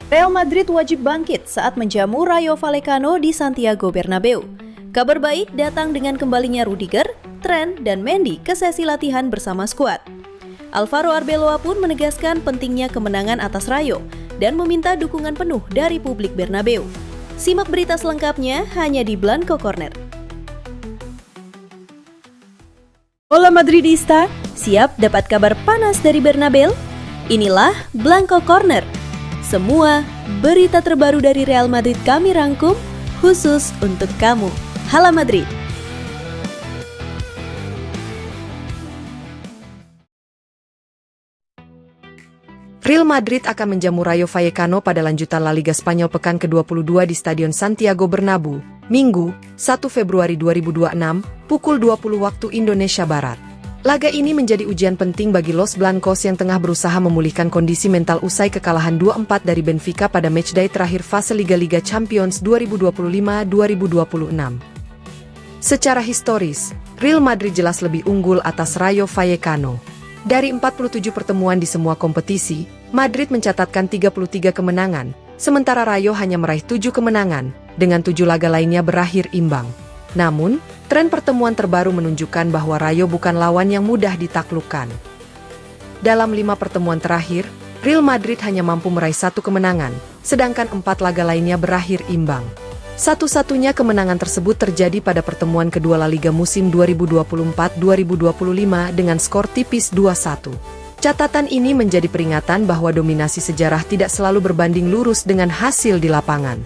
Real Madrid wajib bangkit saat menjamu Rayo Vallecano di Santiago Bernabeu. Kabar baik datang dengan kembalinya Rudiger, Trent, dan Mendy ke sesi latihan bersama skuad. Alvaro Arbeloa pun menegaskan pentingnya kemenangan atas Rayo dan meminta dukungan penuh dari publik Bernabeu. Simak berita selengkapnya hanya di Blanco Corner. Hola Madridista, siap dapat kabar panas dari Bernabeu? Inilah Blanco Corner. Semua berita terbaru dari Real Madrid kami rangkum khusus untuk kamu. Hala Madrid. Real Madrid akan menjamu Rayo Vallecano pada lanjutan La Liga Spanyol pekan ke-22 di Stadion Santiago Bernabeu, Minggu, 1 Februari 2026, pukul 20 waktu Indonesia Barat. Laga ini menjadi ujian penting bagi Los Blancos yang tengah berusaha memulihkan kondisi mental usai kekalahan 2-4 dari Benfica pada matchday terakhir fase Liga Champions 2025-2026. Secara historis, Real Madrid jelas lebih unggul atas Rayo Vallecano. Dari 47 pertemuan di semua kompetisi, Madrid mencatatkan 33 kemenangan, sementara Rayo hanya meraih 7 kemenangan, dengan 7 laga lainnya berakhir imbang. Namun, tren pertemuan terbaru menunjukkan bahwa Rayo bukan lawan yang mudah ditaklukkan. Dalam 5 pertemuan terakhir, Real Madrid hanya mampu meraih 1 kemenangan, sedangkan 4 laga lainnya berakhir imbang. Satu-satunya kemenangan tersebut terjadi pada pertemuan kedua La Liga musim 2024-2025 dengan skor tipis 2-1. Catatan ini menjadi peringatan bahwa dominasi sejarah tidak selalu berbanding lurus dengan hasil di lapangan.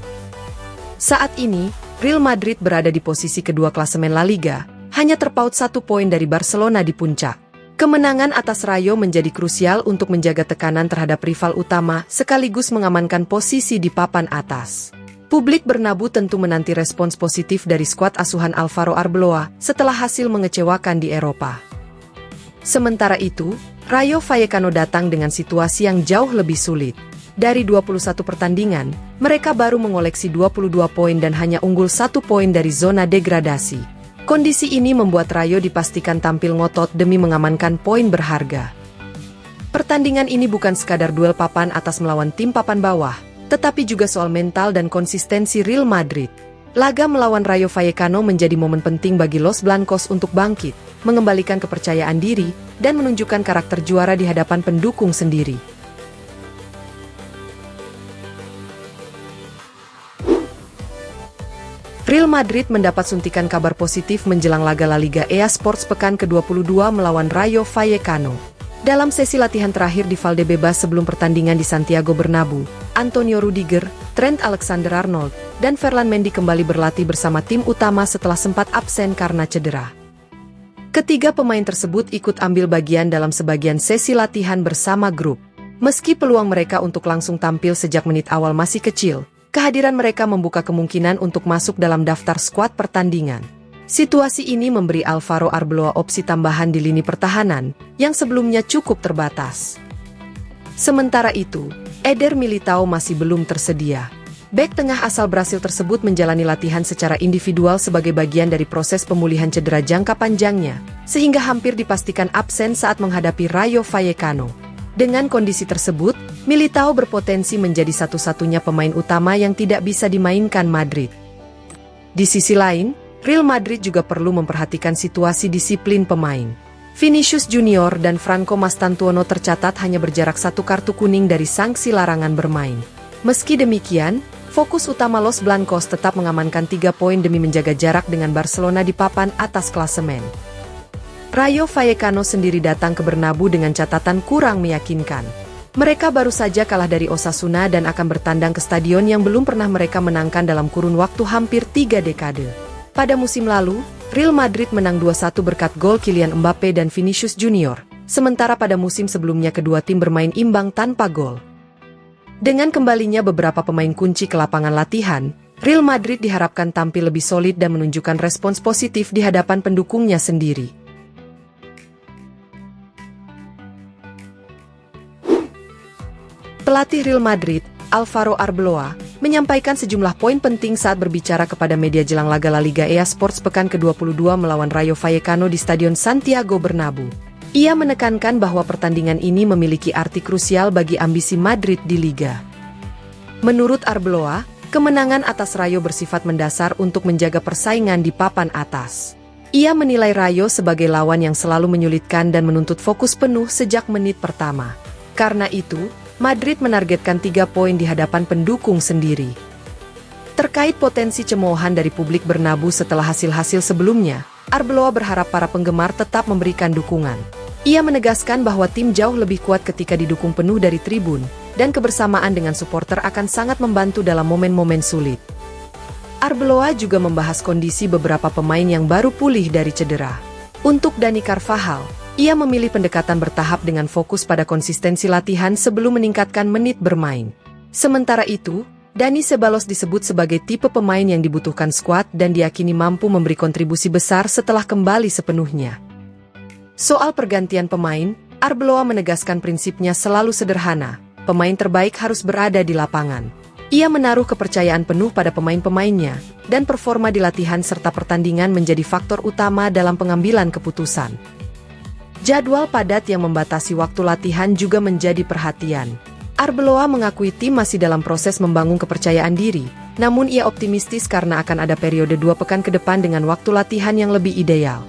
Saat ini, Real Madrid berada di posisi kedua klasemen La Liga, hanya terpaut 1 poin dari Barcelona di puncak. Kemenangan atas Rayo menjadi krusial untuk menjaga tekanan terhadap rival utama sekaligus mengamankan posisi di papan atas. Publik Bernabeu tentu menanti respons positif dari skuad asuhan Alvaro Arbeloa setelah hasil mengecewakan di Eropa. Sementara itu, Rayo Vallecano datang dengan situasi yang jauh lebih sulit. Dari 21 pertandingan, mereka baru mengoleksi 22 poin dan hanya unggul 1 poin dari zona degradasi. Kondisi ini membuat Rayo dipastikan tampil ngotot demi mengamankan poin berharga. Pertandingan ini bukan sekadar duel papan atas melawan tim papan bawah, tetapi juga soal mental dan konsistensi Real Madrid. Laga melawan Rayo Vallecano menjadi momen penting bagi Los Blancos untuk bangkit, mengembalikan kepercayaan diri, dan menunjukkan karakter juara di hadapan pendukung sendiri. Real Madrid mendapat suntikan kabar positif menjelang laga La Liga EA Sports pekan ke-22 melawan Rayo Vallecano. Dalam sesi latihan terakhir di Valdebebas sebelum pertandingan di Santiago Bernabeu, Antonio Rudiger, Trent Alexander-Arnold, dan Ferland Mendy kembali berlatih bersama tim utama setelah sempat absen karena cedera. Ketiga pemain tersebut ikut ambil bagian dalam sebagian sesi latihan bersama grup. Meski peluang mereka untuk langsung tampil sejak menit awal masih kecil, kehadiran mereka membuka kemungkinan untuk masuk dalam daftar skuad pertandingan. Situasi ini memberi Alvaro Arbeloa opsi tambahan di lini pertahanan, yang sebelumnya cukup terbatas. Sementara itu, Eder Militao masih belum tersedia. Bek tengah asal Brasil tersebut menjalani latihan secara individual sebagai bagian dari proses pemulihan cedera jangka panjangnya, sehingga hampir dipastikan absen saat menghadapi Rayo Vallecano. Dengan kondisi tersebut, Militao berpotensi menjadi satu-satunya pemain utama yang tidak bisa dimainkan Madrid. Di sisi lain, Real Madrid juga perlu memperhatikan situasi disiplin pemain. Vinicius Junior dan Franco Mastantuono tercatat hanya berjarak 1 kartu kuning dari sanksi larangan bermain. Meski demikian, fokus utama Los Blancos tetap mengamankan 3 poin demi menjaga jarak dengan Barcelona di papan atas klasemen. Rayo Vallecano sendiri datang ke Bernabeu dengan catatan kurang meyakinkan. Mereka baru saja kalah dari Osasuna dan akan bertandang ke stadion yang belum pernah mereka menangkan dalam kurun waktu hampir 3 dekade. Pada musim lalu, Real Madrid menang 2-1 berkat gol Kylian Mbappe dan Vinicius Junior, sementara pada musim sebelumnya kedua tim bermain imbang tanpa gol. Dengan kembalinya beberapa pemain kunci ke lapangan latihan, Real Madrid diharapkan tampil lebih solid dan menunjukkan respons positif di hadapan pendukungnya sendiri. Pelatih Real Madrid, Alvaro Arbeloa, menyampaikan sejumlah poin penting saat berbicara kepada media jelang laga La Liga EA Sports pekan ke-22 melawan Rayo Vallecano di Stadion Santiago Bernabeu. Ia menekankan bahwa pertandingan ini memiliki arti krusial bagi ambisi Madrid di Liga. Menurut Arbeloa, kemenangan atas Rayo bersifat mendasar untuk menjaga persaingan di papan atas. Ia menilai Rayo sebagai lawan yang selalu menyulitkan dan menuntut fokus penuh sejak menit pertama. Karena itu, Madrid menargetkan 3 poin di hadapan pendukung sendiri. Terkait potensi cemoohan dari publik Bernabeu setelah hasil-hasil sebelumnya, Arbeloa berharap para penggemar tetap memberikan dukungan. Ia menegaskan bahwa tim jauh lebih kuat ketika didukung penuh dari tribun, dan kebersamaan dengan supporter akan sangat membantu dalam momen-momen sulit. Arbeloa juga membahas kondisi beberapa pemain yang baru pulih dari cedera. Untuk Dani Carvajal, ia memilih pendekatan bertahap dengan fokus pada konsistensi latihan sebelum meningkatkan menit bermain. Sementara itu, Dani Ceballos disebut sebagai tipe pemain yang dibutuhkan skuad dan diyakini mampu memberi kontribusi besar setelah kembali sepenuhnya. Soal pergantian pemain, Arbeloa menegaskan prinsipnya selalu sederhana, pemain terbaik harus berada di lapangan. Ia menaruh kepercayaan penuh pada pemain-pemainnya, dan performa di latihan serta pertandingan menjadi faktor utama dalam pengambilan keputusan. Jadwal padat yang membatasi waktu latihan juga menjadi perhatian. Arbeloa mengakui tim masih dalam proses membangun kepercayaan diri, namun ia optimistis karena akan ada periode 2 pekan ke depan dengan waktu latihan yang lebih ideal.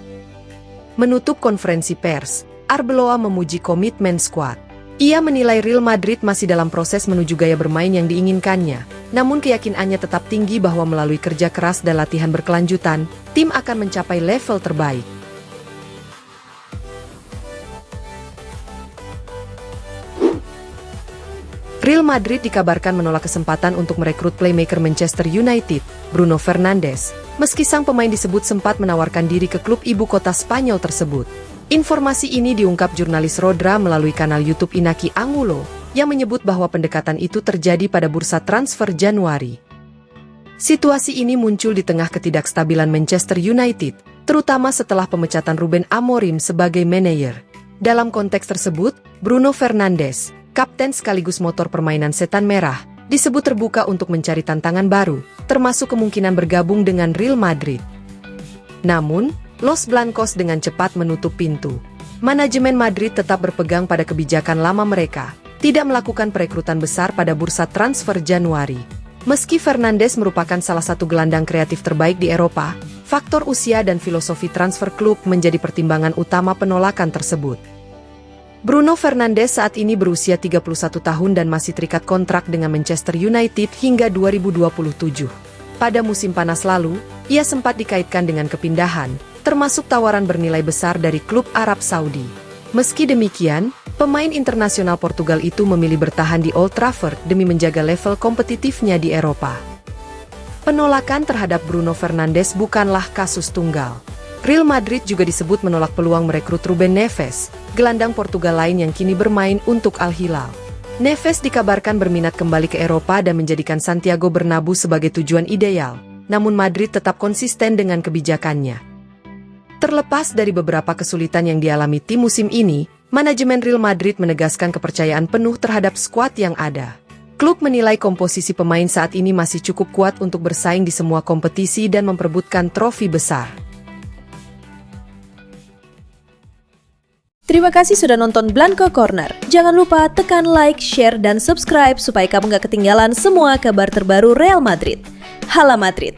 Menutup konferensi pers, Arbeloa memuji komitmen skuad. Ia menilai Real Madrid masih dalam proses menuju gaya bermain yang diinginkannya, namun keyakinannya tetap tinggi bahwa melalui kerja keras dan latihan berkelanjutan, tim akan mencapai level terbaik. Real Madrid dikabarkan menolak kesempatan untuk merekrut playmaker Manchester United, Bruno Fernandes, meski sang pemain disebut sempat menawarkan diri ke klub ibu kota Spanyol tersebut. Informasi ini diungkap jurnalis Rodra melalui kanal YouTube Inaki Angulo, yang menyebut bahwa pendekatan itu terjadi pada bursa transfer Januari. Situasi ini muncul di tengah ketidakstabilan Manchester United, terutama setelah pemecatan Ruben Amorim sebagai manajer. Dalam konteks tersebut, Bruno Fernandes, kapten sekaligus motor permainan Setan Merah, disebut terbuka untuk mencari tantangan baru, termasuk kemungkinan bergabung dengan Real Madrid. Namun, Los Blancos dengan cepat menutup pintu. Manajemen Madrid tetap berpegang pada kebijakan lama mereka, tidak melakukan perekrutan besar pada bursa transfer Januari. Meski Fernandes merupakan salah satu gelandang kreatif terbaik di Eropa, faktor usia dan filosofi transfer klub menjadi pertimbangan utama penolakan tersebut. Bruno Fernandes saat ini berusia 31 tahun dan masih terikat kontrak dengan Manchester United hingga 2027. Pada musim panas lalu, ia sempat dikaitkan dengan kepindahan, termasuk tawaran bernilai besar dari klub Arab Saudi. Meski demikian, pemain internasional Portugal itu memilih bertahan di Old Trafford demi menjaga level kompetitifnya di Eropa. Penolakan terhadap Bruno Fernandes bukanlah kasus tunggal. Real Madrid juga disebut menolak peluang merekrut Ruben Neves, gelandang Portugal lain yang kini bermain untuk Al Hilal. Neves dikabarkan berminat kembali ke Eropa dan menjadikan Santiago Bernabeu sebagai tujuan ideal, namun Madrid tetap konsisten dengan kebijakannya. Terlepas dari beberapa kesulitan yang dialami tim musim ini, manajemen Real Madrid menegaskan kepercayaan penuh terhadap skuad yang ada. Klub menilai komposisi pemain saat ini masih cukup kuat untuk bersaing di semua kompetisi dan memperebutkan trofi besar. Terima kasih sudah nonton Blanco Corner. Jangan lupa tekan like, share, dan subscribe supaya kamu gak ketinggalan semua kabar terbaru Real Madrid. Hala Madrid!